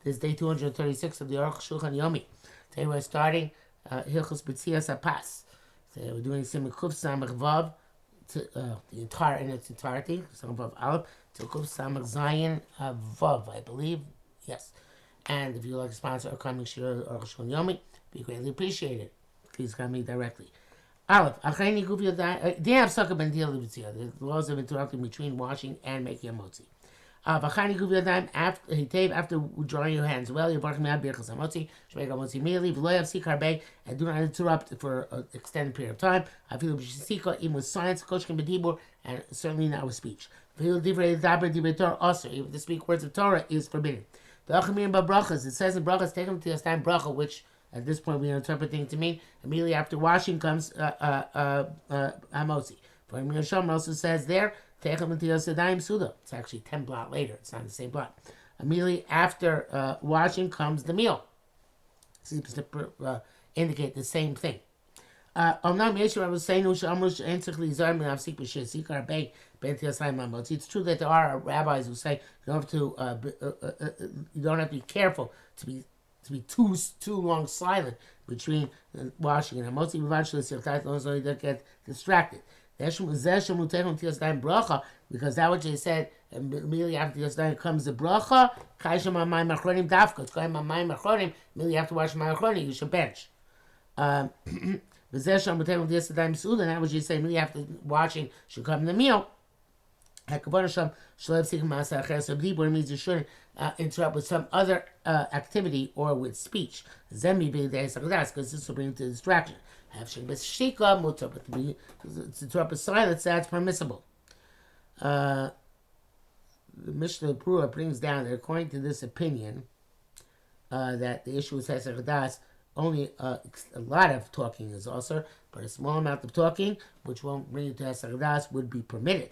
This is day 236 of the Arukh HaShulchan Yomi. Today we're starting Hilchos Betzi'as HaPas. Today we're doing Simon Kuf Samach Vav, in its entirety, Samach Vav Aleph, to Kuf Samach Zayin Vav, I believe. Yes. And if you like to sponsor our coming Shir Arukh HaShulchan Yomi, be greatly appreciated. Please come me directly. Aleph, Achayni Guf Yodai, they have Sukkah Ben Deal Betzi'ah. The laws of interrupting between washing and making a motzi. After drying your hands well, you bark me out birchas hamotzi, should make a motzi immediately. V'lo yafsik harbe, and do not interrupt for an extended period of time. I feel b'shisika even with science, koshkin b'dibur, and certainly not with speech. Feel divrei daber divrei Torah also, even to speak words of Torah is forbidden. The achamim b'brachas, it says in brachas, take them to the time bracha, which at this point we are interpreting to mean immediately after washing comes hamotzi. For Mir Shom also says there. It's actually 10 blot later. It's not the same blot. Immediately after washing comes the meal. Seems to indicate the same thing. It's true that there are rabbis who say you don't have to be careful to be too long silent between washing and hamotzi. Don't get distracted. Because that what they said immediately after the Yosdaim comes the bracha. Immediately after washing my achronim, you should bench. And that what you say immediately after washing should come the meal. It means you shouldn't interrupt with some other activity or with speech. Because this will bring you to distraction. But to interrupt with silence, that's permissible. The Mishnah Berurah brings down that according to this opinion, that the issue with Hesed Chadas, only a lot of talking is also, but a small amount of talking, which won't bring you to Hesed Chadas, would be permitted.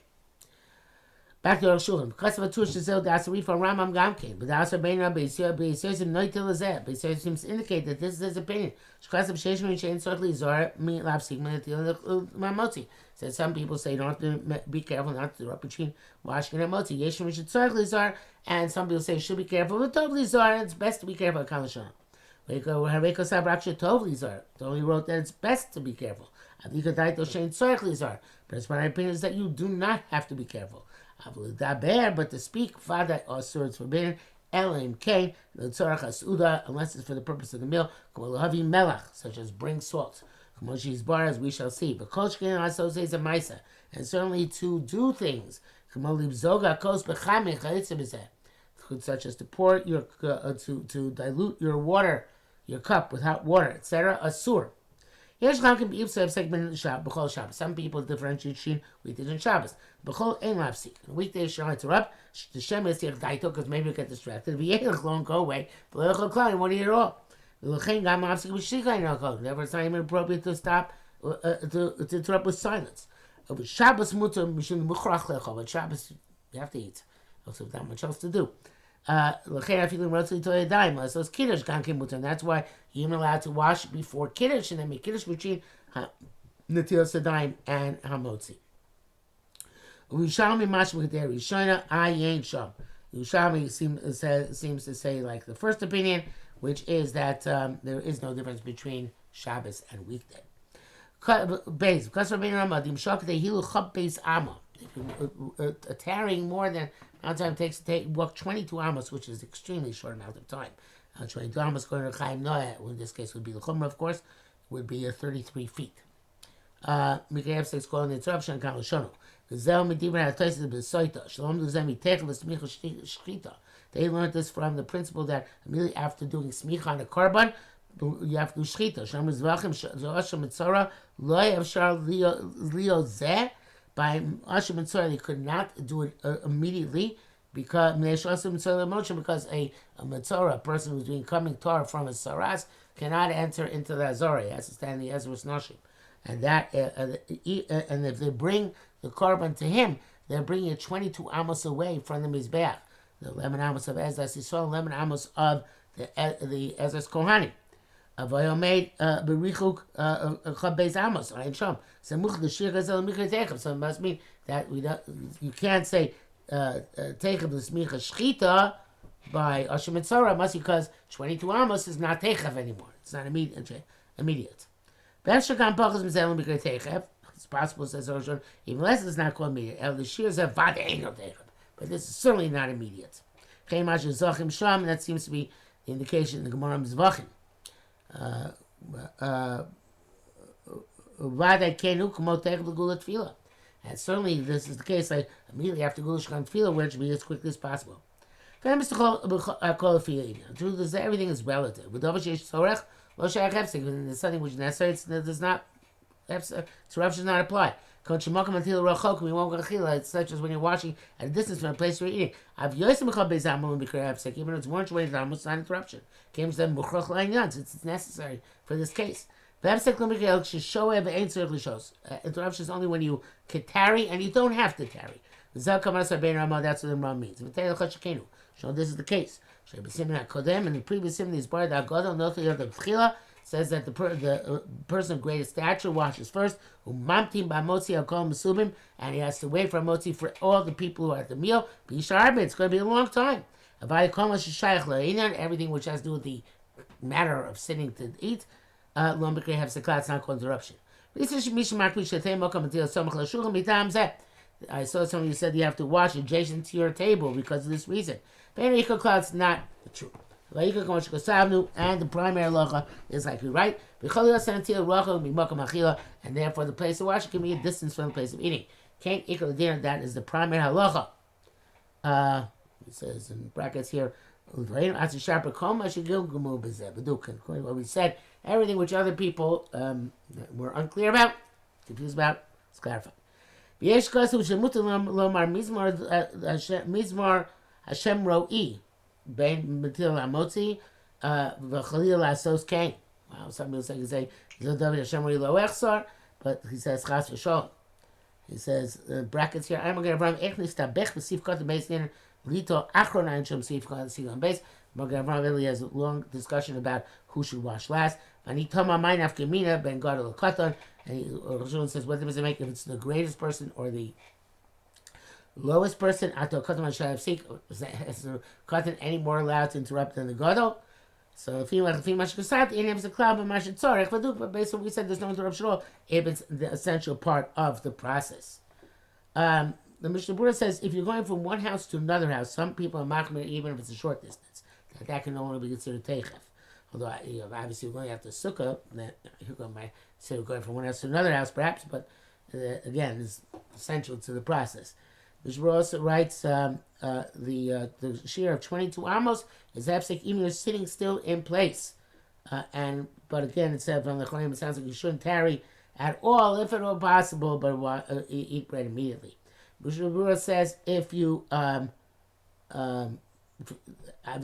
Back to Arukh HaShulchan. Because of a tush to sell that's a reef from Rambam Gamkin. But the Asar Beina Beisyosim Noitil Azeh. Beisyosim seems to indicate that this is his opinion. Shkas of Sheshman Shein Sorkli Zor Mi Lapsik Manitil Mamotzi. Says some people say you don't have to be careful not to interrupt between washing and motzi. Yeshim should Sorkli Zor, and some people say you should be careful but Tovli Zor. It's best to be careful at Kalashon. Hareko Sabraksha Tovli Zor. Only wrote that it's best to be careful. Avika Daito Shein Sorkli Zor. But it's my opinion is that you do not have to be careful. But to speak, Fada or swords forbidden, Elim K, the Tzorach Asuda, unless it's for the purpose of the meal, Kamaluhavi Melach, such as bring salt. Kamoshi's bar, as we shall see. But Kolchkin also says a Maisa, and certainly to do things, Kamalib Zoga Kos Bechame Chalitzibizeh, such as to pour your, to dilute your water, your cup with hot water, etc., Asur. Some people differentiate Shin weekdays and Shabbos. B'chol ein lapsik. Weekdays shall interrupt. The Shem is here because maybe you get distracted. V'yelach long go away. V'yelach klal, you want to hear it all. V'lechein gam lapsik v'shikay no kol. Therefore, it's not even appropriate to stop to interrupt with silence. But Shabbos mutar mishum muchrach lechol. But Shabbos you have to eat. Also, not much else to do. L'chein afilim rotzli to yadayim. So it's kiddush gankim mutar, and that's why you're allowed to wash before kiddush and then make kiddush between netilas yadayim and hamotzi. Rishalmi mashmuk there. Rishona ayin sham. Rishalmi seems to say like the first opinion, which is that there is no difference between Shabbos and weekday. Beis because Rabbeinu Rama dimshak they hilu chab beis amma. Tarrying more than amount of time it takes to walk 22 amos, which is extremely short amount of time. 22 amos going to Chaim Noah, in this case would be the Chumrah, of course, would be 33 feet. Mikayev says calling the interruption and Kalashonu. They learned this from the principle that immediately after doing smicha on a korban, you have to do shchita. By Ashim and Tzara, they could not do it immediately because a Metzora, a person who's doing coming Torah from a Saras, cannot enter into the Azorah. He has to stand in the Ezra's Nashim. And that, and if they bring the korban to him, they're bringing it 22 amos away from the Mizbeach. The 11 amos of Ezras Yisrael, 11 amos of the Ezras Kohani. Avoyomed berichuk chabeis amos ayin sham. Semuch l'shir gazel micha techem. So it must mean that you can't say techem l'smicha shchita by Ashim Mitzora must be because 22 Amos is not Techav anymore. It's not immediate. It's possible, says Roshon, even less it's not called immediate. El the shears have Vada ain't no Techav. But this is certainly not immediate. That seems to be the indication in the Gemara Mizvachim. And certainly this is the case, like immediately after Gula Shkan Tefillah, where it should be as quickly as possible. The truth is that everything is relative. There's something which is necessary, does not, Tzaref should not apply. It's such as when you're watching at a distance from a place you're eating. Even though it's more than 20 times, it's not interruption. It's necessary for this case. Interruption is only when you can tarry and you don't have to tarry. That's what the Ram means. So this is the case. In the previous simon, says that the person of greatest stature washes first, and he has to wait for a motzi for all the people who are at the meal. It's going to be a long time. Everything which has to do with the matter of sitting to eat, it's not called interruption. I saw somebody who said you have to wash adjacent to your table because of this reason. It's not true. And the primary halacha is like you're right. And therefore the place of washing can be a distance from the place of eating. That is the primary halacha. It says in brackets here, according to what we said, everything which other people were unclear about, confused about, is clarified. Mizmar Hashem Ro'i Ben Matil Amotzi V'Chalil Asos Kain. Wow, some people say David Hashem Ro'i Lo Echsar, but he says Chas V'Sholem. He says brackets here. I'm going to run Echnis Tabech V'Sif Kot Beis Din Lito Achron Ein Shem Sif Kot Sif on Beis. Magen Avraham really has a long discussion about who should wash last. And he told my mind after Mina Ben Gadol Katan. And Roshon says, what does it make if it's the greatest person or the lowest person? Ato Katan Shayavsik is Katan any more allowed to interrupt than the Gadol? So if he mashkasat, in him is a cloud, but mashitzorech, but based on what we said, there's no interruption at all if it's the essential part of the process. The Mishnah Berurah says if you're going from one house to another house, some people are machmir even if it's a short distance. That can only be considered teichef. Although obviously we're going after sukkah, then you might say we're going from one house to another house, perhaps. But again, it's essential to the process. Mishnah Berurah also writes the shear of 22 amos is hafsek even you're sitting still in place. But again, it said from the Cholim, it sounds like you shouldn't tarry at all if at all possible, but eat bread immediately. Mishnah Berurah says if you I've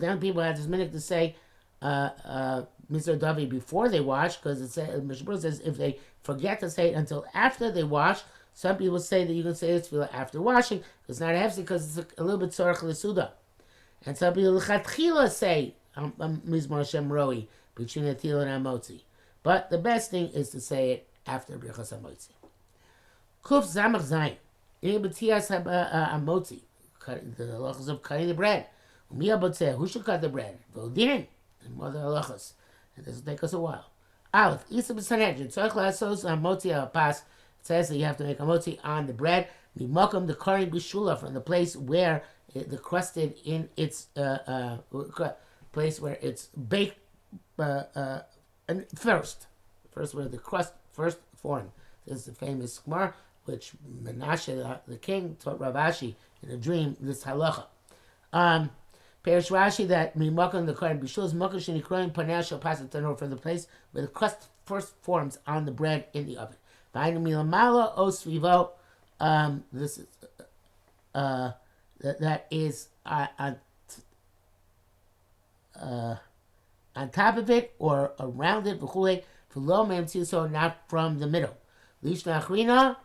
done people have this minute to say Mr. Davi before they wash, because it says Mishnah Berurah says if they forget to say it until after they wash. Some people say that you can say this after washing. It's not hefsek because it's a little bit tzorach l'suda. And some people l'chatchila say Mizmor Hashem Roi between Atil and Amotzi. But the best thing is to say it after Birchas Amotzi. Kuf Zamach Zayin. In Betzi'as Amotzi, the halachas of cutting the bread. Who should cut the bread? Vodin and mother halachas. And this will take us a while. Aleph Isa b'Sanhedrin Tzorach la'asos Amotzi HaPas. Says that you have to make a motzi on the bread. Mimakom the karim bishula, from the place where the crusted in its place where it's baked and first where the crust first formed. This is the famous Gemara which Menashe the king taught Rav Ashi in a dream this halacha. Perish Rashi that mimakom the karim bishula is makom sheni kroim panei shel pasat tanor, from the place where the crust first forms on the bread in the oven. This is that is on top of it or around it, so not from the middle. Lishna Achrina,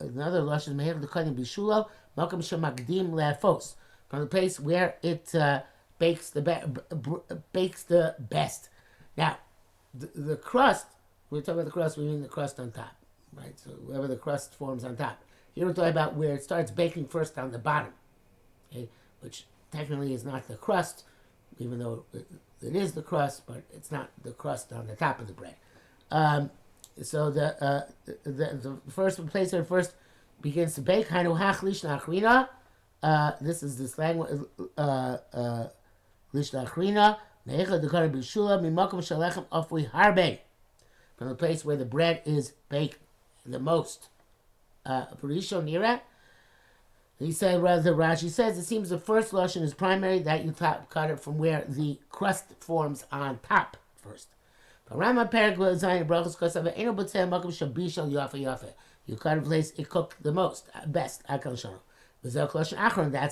another lashon meher the kadim bishulo makam shemakdim leafos, from the place where it bakes the best. Now, the crust, when we talk about the crust, we mean the crust on top, right? So wherever the crust forms on top. Here we're talking about where it starts baking first on the bottom, okay, which technically is not the crust, even though it is the crust, but it's not the crust on the top of the bread. So the first place where it first begins to bake, Hainu Lishna Achrina. This is this language, Lishna Achrina. Ne'echa dekar b'shula mimakom shalechem afui harbe. From the place where the bread is baked the most. Parisho Nira. He said, rather, Rashi says, it seems the first lashon is primary, that you cut it from where the crust forms on top first. You cut it place it cooked the most, best. That's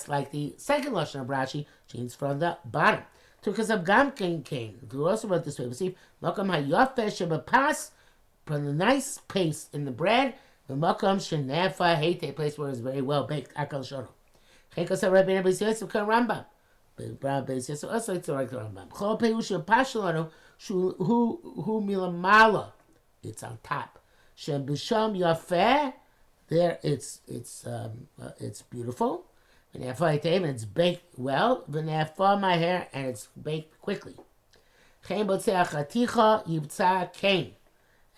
like the second lashon of Rashi, changes from the bottom. Because of Gamkin King, who also wrote this way, from the nice paste in the bread, the makam shenefa hate, a place where it's very well baked. Akal shono. Chekos Rabbeinu Betzi'as HaPas Rambam. Betzi'as HaPas also it's like the Rambam. Chol peushu pashalanu hu milamala. It's on top. Shem b'sham yafeh. There it's beautiful. V'nefa hate, and it's baked well. V'nefa my hair, and it's baked quickly. Chen botzeh chaticha yibtza kain.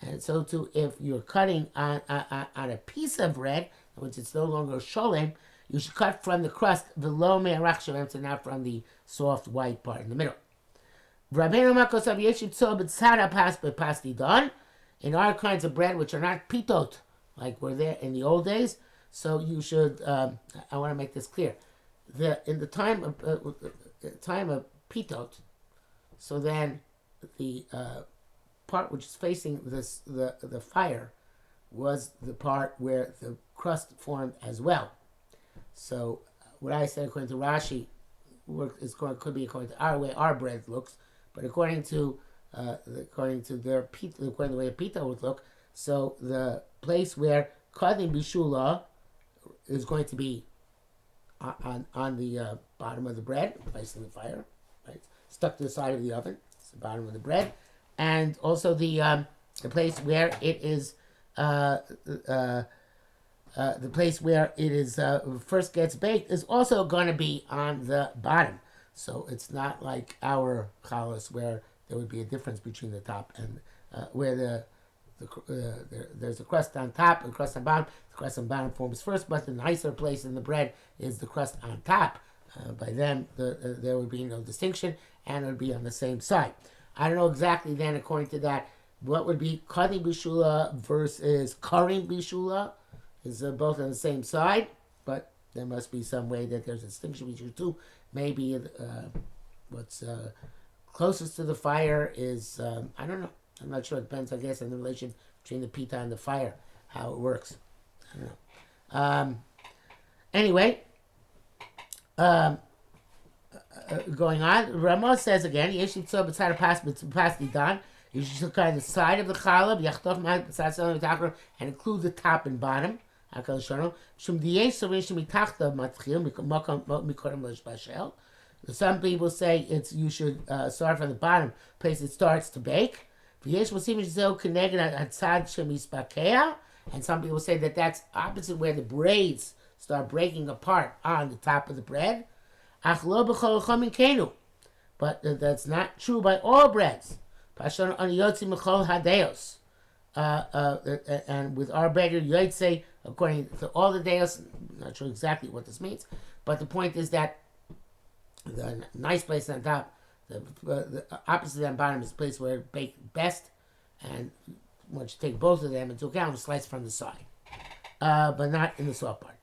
And so too, if you're cutting on a piece of bread, which it's no longer sholem, you should cut from the crust, below me'arach sholem, so not from the soft white part in the middle. In our kinds of bread, which are not pitot, like were there in the old days, so you should. I want to make this clear. In the time of pitot, so then the part which is facing the fire was the part where the crust formed as well. So what I said according to Rashi could be according to our way our bread looks, but according to their pita, according to the way a pita would look, so the place where kadin bishula is going to be on the bottom of the bread, facing the fire, right, stuck to the side of the oven. It's the bottom of the bread. And also the place where it is the place where it is first gets baked is also going to be on the bottom. So it's not like our challah where there would be a difference between the top and where there's a crust on top and crust on bottom. The crust on bottom forms first, but the nicer place in the bread is the crust on top. By then, there would be no distinction, and it would be on the same side. I don't know exactly then, according to that, what would be Kadi Bishula versus Karim Bishula. Is both on the same side, but there must be some way that there's a distinction between the two. Maybe what's closest to the fire is, I don't know. I'm not sure. It depends, I guess, on the relation between the pita and the fire, how it works. I don't know. Anyway, going on, Ramos says again, you should cut the side of the challah and include the top and bottom. Some people say you should start from the bottom, place it starts to bake. And some people say that that's opposite where the braids start breaking apart on the top of the bread. But that's not true by all breads. And with our bread, you'd say, according to all the deos, I'm not sure exactly what this means, but the point is that the nice place on top, the opposite on bottom is the place where it baked best, and once you take both of them into account, you slice from the side, but not in the soft part.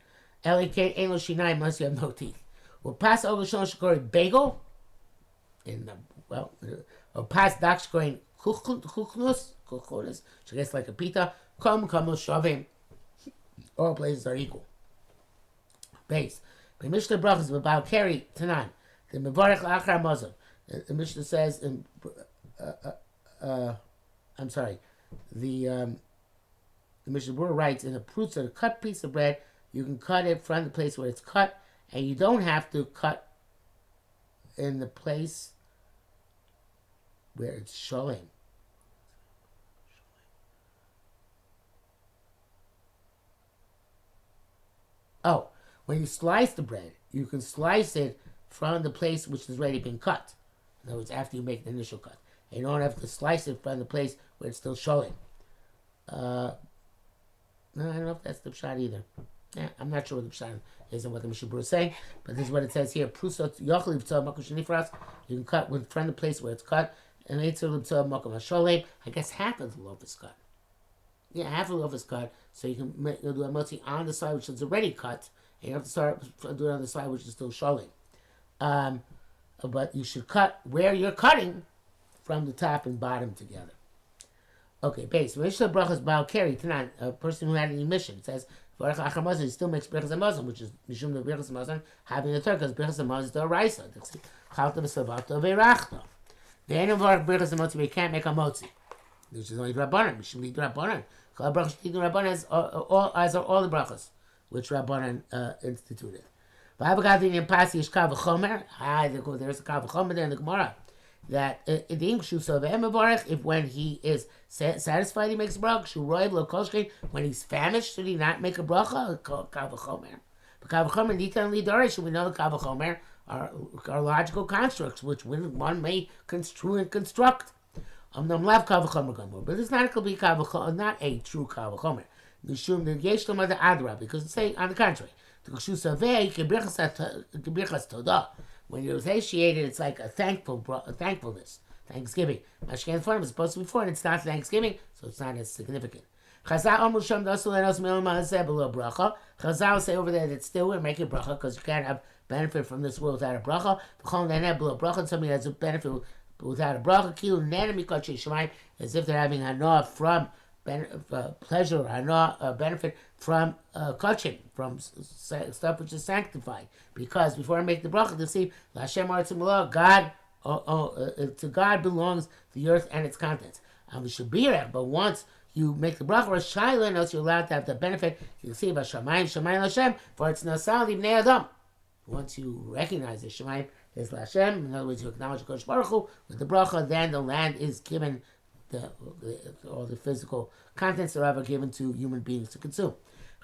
Elikate ain't no shinai unless you have no teeth. We'll pass over shon bagel in the or pass dak shkorin kuchnus, which gets like a pita. Come shavim. All places are equal. Base. The Mishnah brachas about carry tanan. The mevarich la'achar mazon. The Mishnah says in I'm sorry. The Mishnah Berurah writes in a prutza, a cut piece of bread, you can cut it from the place where it's cut, and you don't have to cut in the place where it's sholem. Oh, when you slice the bread, you can slice it from the place which has already been cut. In other words, after you make the initial cut. And you don't have to slice it from the place where it's still showing. No, I don't know if that's the pshat either. Yeah, I'm not sure what the pshat is and what the Mishnah Berurah is saying, but this is what it says here. You can cut from the place where it's cut, and I guess half of the loaf is cut. Yeah, half of the loaf is cut, so you can do a motzi on the side which is already cut, and you have to start doing it on the side which is still showing. But you should cut where you're cutting from the top and bottom together. Okay, base. Mishnah brachas ba'al keri tanan, a person who had an emission. It says, he still makes brachas hamazon, which is mishum the brachas hamazon having the Torah, because brachas hamazon is the oraisa. Chalta v'savato v'erachta. The end of our brachas hamazon, we can't make a motzi, which is only rabbanan. Mishum the rabbanan. Chal brachas the rabbanan as are all the brachas which rabbanan instituted. V'havagadi in pasi is kav v'chomer. There's a kav v'chomer there in the Gemara. That if when he is satisfied he makes a bracha, when he's famished should he not make a bracha? Kavachomer. But kavachomer we know that kavachomer are logical constructs which one may construe and construct. But it's not going to be not a true kavachomer. Because it's saying on the contrary. When you're satiated, it's like a thankfulness, thanksgiving. Mashkan form is supposed to be for, and it's not Thanksgiving, so it's not as significant. Chazal say over there that still we're making bracha because you can't have benefit from this world without a bracha. And somebody has a benefit without a bracha. As if they're having hana from pleasure or benefit from kachim, from stuff which is sanctified. Because before I make the bracha, to see Lashem Artzimullah, God, to God belongs the earth and its contents. But once you make the bracha or shaila, else you're allowed to have the benefit. You can see about Shamayim Lashem, for it's nasal libnei adam. Once you recognize that Shamayim is Lashem, in other words, you acknowledge Kodesh Baruch Hu with the bracha, then the land is given. All the physical contents are ever given to human beings to consume.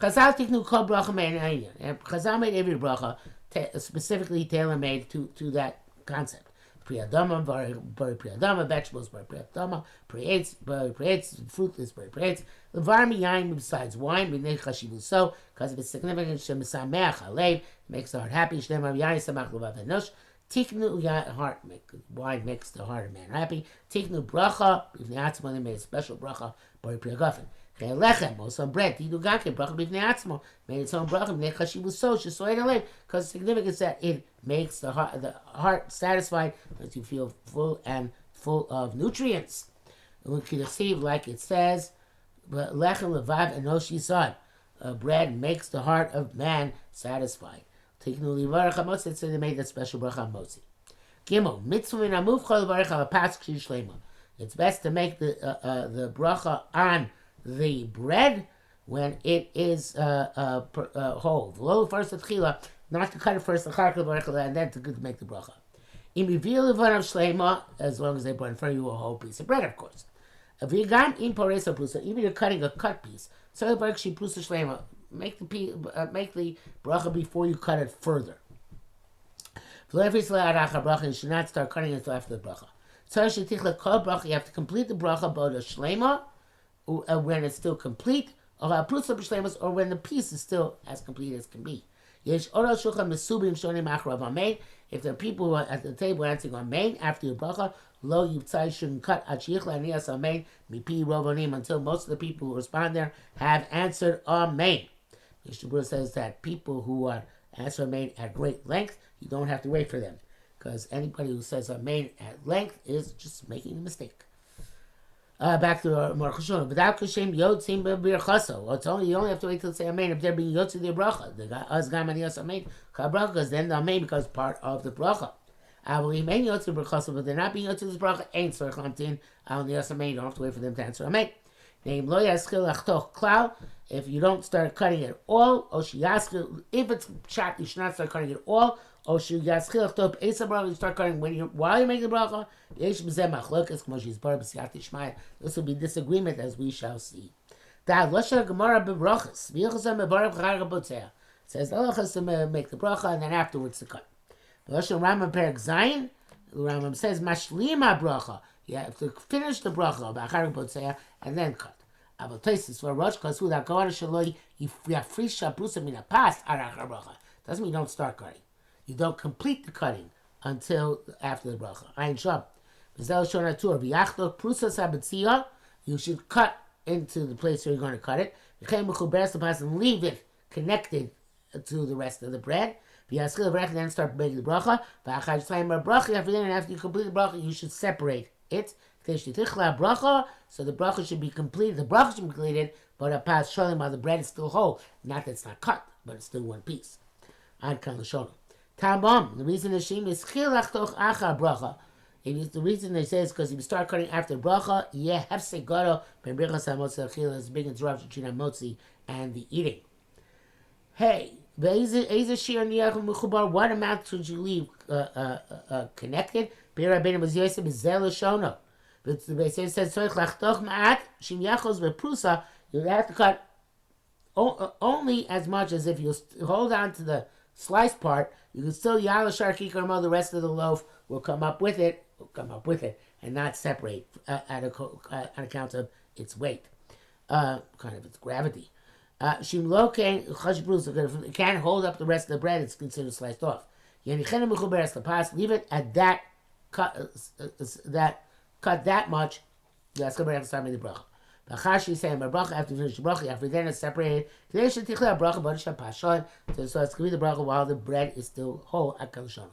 Chazal tiknu kol bracha me'en. Chazal made every bracha specifically tailor-made to that concept. Priyadama, bari priyadama, vegetables, bari priyadama, pre-aids, fruitless, bari pre-aids. Levar miyayin, besides wine, b'nei chashivu so, because of its significance, shemisameach alev, makes the heart happy, shnemar miyayin samach levav enosh. Tiknu wine makes the heart of man happy. Tiknu bracha, b'nei atzmo, they made a special bracha, bari priyagafen. Lechem, also bread, tidu gaken, bracha b'nei atzmo, made its own bracha, b'nei chashivu so, shesoy alev, because the significance that it makes the heart satisfied, that you feel full of nutrients. And we can receive, like it says, lechem levav enosh yisad, bread makes the heart of man satisfied. Tiknu livarach hamotzi, so they made that special bracha hamotzi. Gimel, mitzvah min hamuf chol livarach HaPas k'shir shleima. It's best to make the bracha on the bread when it is whole. V'lo first at tchila, not to cut it first, and then to make the bracha. Im yivil levanav shleima, as long as they brought in front of you a whole piece of bread, of course. V'gam im poresa prusa, even you're cutting a cut piece. So she prusa shleima. Make the bracha before you cut it further. You should not start cutting it until after the bracha. You have to complete the bracha boda shlema when it's still complete, or when the piece is still as complete as can be. If there are people who are at the table answering amen after your bracha, lo yivtzai shouldn't cut until most of the people who respond there have answered amen. Mishnah Berurah says that people who are answer amen at great length, you don't have to wait for them, because anybody who says amen at length is just making a mistake. Back to Arukh HaShulchan. Without kashem yotzim b'birchaso. It's only you only have to wait till say amen if they're being yotzi the bracha. The us gam ani amen kabracha, because then the amen becomes part of the bracha. Avli amen yotzi b'birchaso, but they're not being yotzi this bracha. Ain't tzorich lamtin al ni amen. You don't have to wait for them to answer amen. Name lo yaskil achtoch klal. If you don't start cutting it all, or yaskil, if it's shot, you should not start cutting it all. Or yaskil achtoch esa bracha. You start cutting while you're making the bracha. This will be disagreement, as we shall see. If says the halachas to make the bracha and then afterwards to cut. The Rambam Perek Zayin, the Rambam says mashlima bracha. You have to finish the bracha b'achar b'otzeya and then cut. But places for Rosh Kasu that Kavar Shaloi Yafrisha Brusa Mina Pas Arachar Bracha. Doesn't mean you don't start cutting. You don't complete the cutting until after the bracha. Ayin Shab. V'zel Shona Tur V'yachlo Prusa Sabatzia. You should cut into the place where you're going to cut it. V'chem Mechuberes Lepas and leave it connected to the rest of the bread. V'yaschil V'rech and then start making the bracha. V'achar Yisrael Bracha. After you complete the bracha, you should separate it. So the bracha should be completed. The bracha should be completed, but a pas sholim while the bread is still whole. Not that it's not cut, but it's still one piece. Ad kan l'sholim. Tabam. The reason the shim is chilach toch achar bracha. The reason they say is because if you start cutting after bracha, yeah, hefsek gado ben birchas hamotzi achila is a big interruption between hamotzi and the eating. Hey, what amount should you leave connected? Bir Rabbeinu was Yosef is zelushono. But the Beis says, "Soich lachtoch ma'at shim yachos veprusa." You have to cut only as much as if you hold on to the sliced part. You can still yalashar kikarmo. The rest of the loaf will come up with it. And not separate on account of its weight, kind of its gravity. Shim lo kein chash brusa. If it can't hold up the rest of the bread, it's considered sliced off. Leave it at that. Cut that much. That's going to have to start making the bracha. B'chashi saying bracha after you finish the bracha, after then it's separated. Today should tichla bracha b'odesha pashon. So it's going to be the bracha while the bread is still whole at kalshon.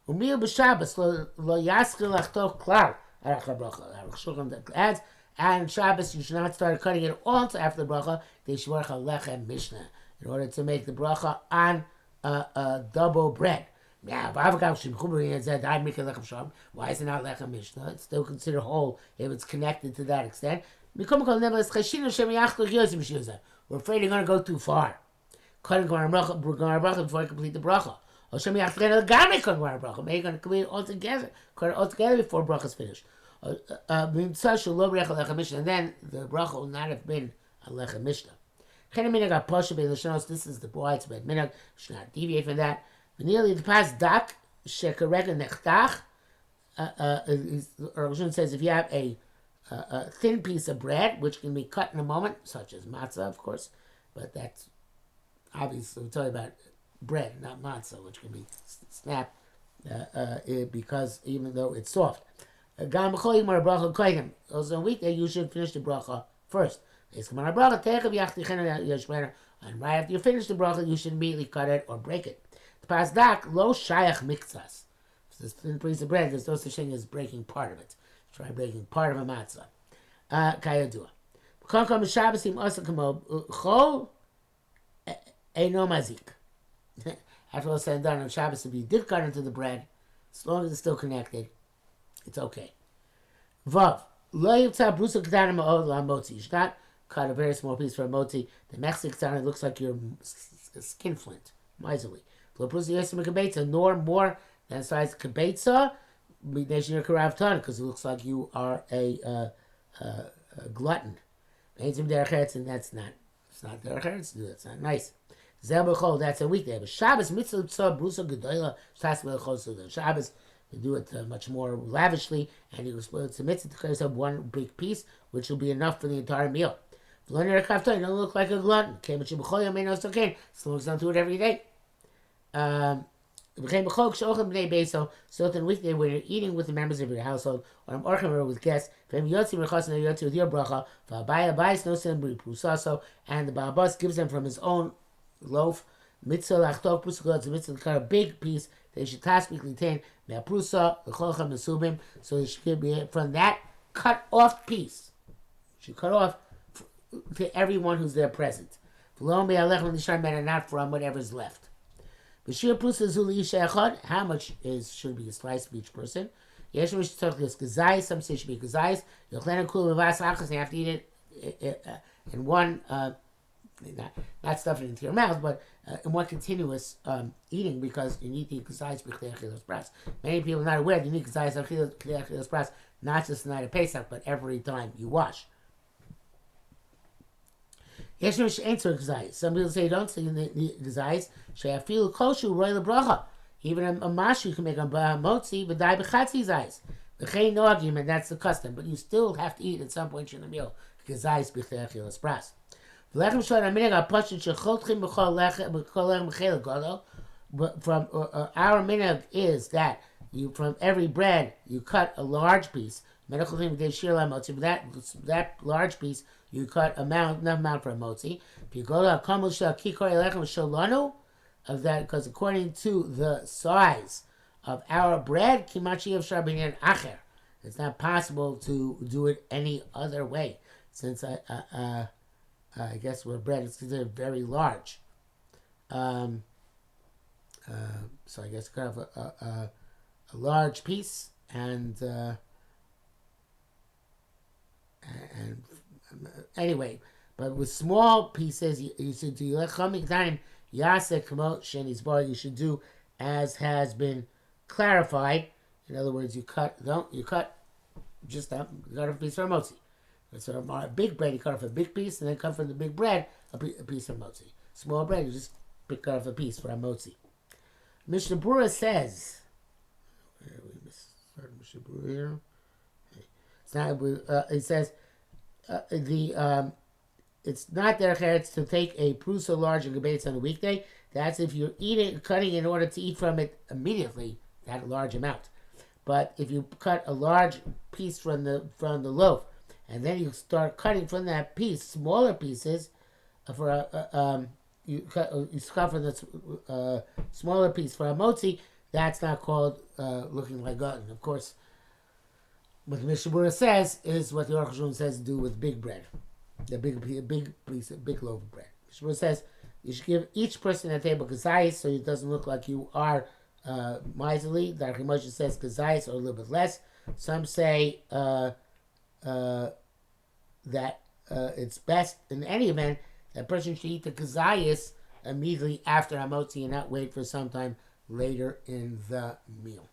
Umil b'Shabbos lo yaskil lachtoch klar arach bracha. Arukh HaShulchan adds, and Shabbos you should not start cutting it all until after the bracha. They shvorcha lechem mishnah in order to make the bracha on double bread. Yeah, why is it not lechem mishnah? It's still considered whole if it's connected to that extent. We're afraid you're going to go too far. Cutting bracha before you complete the bracha. Maybe you're going to complete it altogether. Cut it altogether before bracha is finished. And then the bracha will not have been a lechem mishnah. This is the widespread minhag. Should not deviate from that. Nearly the past dak shekarega nechtach. Arukh says if you have a thin piece of bread which can be cut in a moment, such as matzah, of course, but that's obviously we're talking about bread, not matzah, which can be snapped because even though it's soft. Also on weekday you should finish the bracha first. And right after you finish the bracha, you should immediately cut it or break it. The pasdak lo shayach mikzas. This thin piece of bread, there's no such thing as breaking part of it. Try breaking part of a matzah. Kayadua. After all said and done on Shabbos, if you did cut into the bread, as long as it's still connected, it's okay. Vav. You should not cut a very small piece for a motzi. The Mexican it looks like your skin flint, miserly. Nor more than the size of kibetza, because it looks like you are a glutton. And that's not. It's not derech eretz to do. That's not nice. That's a weekday. But Shabbos mitzvah brusa gedola Shabbos you do it much more lavishly, and you it's a mitzvah to cut yourself one big piece, which will be enough for the entire meal. You don't look like a glutton. So long as you don't do it every day. So then weekday when you're eating with the members of your household, or with guests, with your bracha, and the Ba'abas gives them from his own loaf, mitzvah lachtok prusa, it's a mitzvah to cut a big piece, they should taskically contain me'aprusa, l'cholchem nesubim, so they should be from that cut off piece. You should cut off to everyone who's there present. Not from whatever's left. How much should be a slice for each person? Some say it should be gazais. You have to eat it in one, not stuff it into your mouth, but in one continuous eating, because you need to eat gazais. Many people are not aware that you need gazais not just the night of Pesach, but every time you wash. Some people say don't say the gazais. She'afilu koshu roy lebracha. Even a mashu you can make a motzi, but die bechatzi zais. V'chein no argument, that's the custom. But you still have to eat at some point in the meal. Gazais b'chei pras. V'lechem shloim aminig apashut shecholtchim b'chol lechem b'chel golo. From our minhag is that you from every bread you cut a large piece. That large piece you cut enough amount for a motzi. If you go to a kamul shel kikor elechem sholanu of that, because according to the size of our bread, kimachi of sharbinin acher, it's not possible to do it any other way. Since I guess where bread is considered very large. So I guess kind of a large piece and anyway, but with small pieces you should do you should do as has been clarified. In other words, you cut just cut a piece for a motzi. So a big bread you cut off a big piece and then cut from the big bread a piece of motzi. Small bread you just cut off a piece for a motzi. Mishnah Berurah says, where we started Mishnah Berurah here. It's not. It says it's not derech eretz to take a prusa large and gebates on a weekday. That's if you're cutting in order to eat from it immediately, that large amount. But if you cut a large piece from the loaf, and then you start cutting from that piece smaller pieces for you cut from the smaller piece for a motzi, that's not called looking like glutton. Of course, what the Mishnah Berurah says is what the Arukh HaShulchan says to do with big bread, the big piece, a big loaf of bread. Mishnah Berurah says you should give each person at the table kazayis so it doesn't look like you are miserly. The Arukh HaShulchan says kazayis or a little bit less. Some say that it's best in any event that person should eat the kazayis immediately after hamotzi and not wait for some time later in the meal.